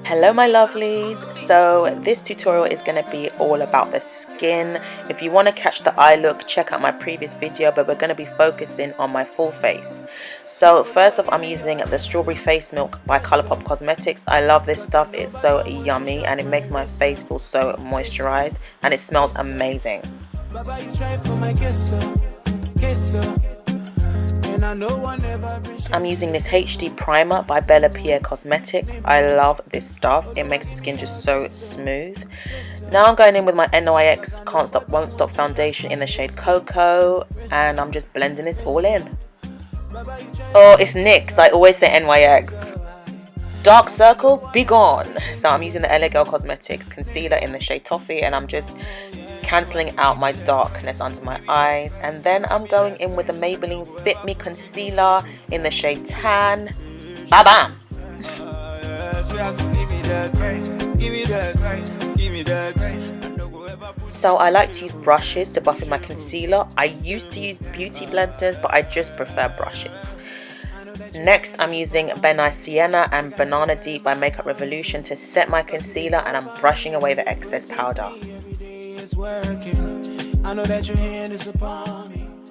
Hello my lovelies, so this tutorial is going to be all about the skin. If you want to catch the eye look, check out my previous video, but we're going to be focusing on my full face. So first off, I'm using the Strawberry Face Milk by Colourpop Cosmetics. I love this stuff, it's so yummy and it makes my face feel so moisturized and it smells amazing. I'm using this HD primer by Pierre Cosmetics. I love this stuff. It makes the skin just so smooth. Now I'm going in with my NYX Can't Stop Won't Stop foundation in the shade Cocoa, and I'm just blending this all in. Oh, it's NYX. I always say NYX. Dark circles, be gone. So I'm using the LA Girl Cosmetics concealer in the shade Toffee, and I'm just cancelling out my darkness under my eyes. And then I'm going in with the Maybelline Fit Me concealer in the shade Tan. Bam bam. So I like to use brushes to buff in my concealer. I used to use beauty blenders, but I just prefer brushes. Next, I'm using Sienna and Banana Deep by Makeup Revolution to set my concealer, and I'm brushing away the excess powder.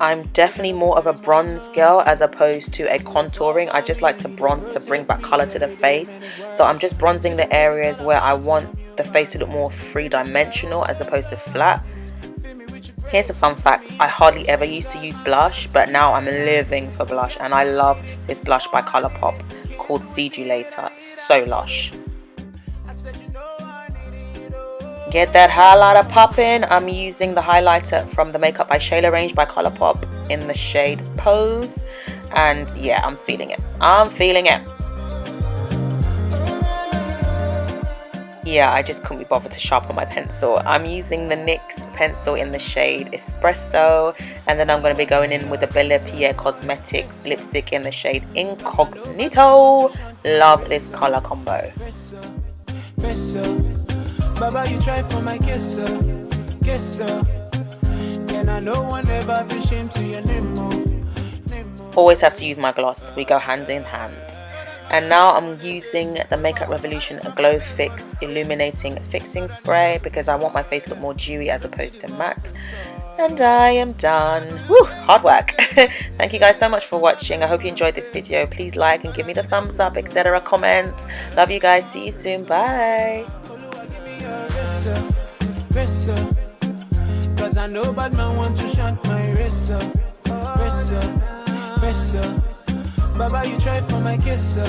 I'm definitely more of a bronze girl as opposed to a contouring. I just like to bronze to bring back color to the face. So I'm just bronzing the areas where I want the face to look more three-dimensional as opposed to flat. Here's a fun fact, I hardly ever used to use blush, but now I'm living for blush, and I love this blush by Colourpop called See You Later. So lush. Get that highlighter popping. I'm using the highlighter from the Makeup by Shyla range by Colourpop in the shade Pose, and yeah, I'm feeling it. I'm feeling it. Yeah, I just couldn't be bothered to sharpen my pencil. I'm using the NYX pencil in the shade Espresso, and then I'm going to be going in with the Pierre Cosmetics lipstick in the shade Incognito. Love this color combo. Always have to use my gloss. We go hand in hand. And now I'm using the Makeup Revolution Glow Fix Illuminating Fixing Spray because I want my face to look more dewy as opposed to matte. And I am done. Woo, hard work. Thank you guys so much for watching. I hope you enjoyed this video. Please like and give me the thumbs up, etc. Comments. Love you guys. See you soon. Bye. Cause I know bad man want to shunt my wrist Baba, you try for my kisser.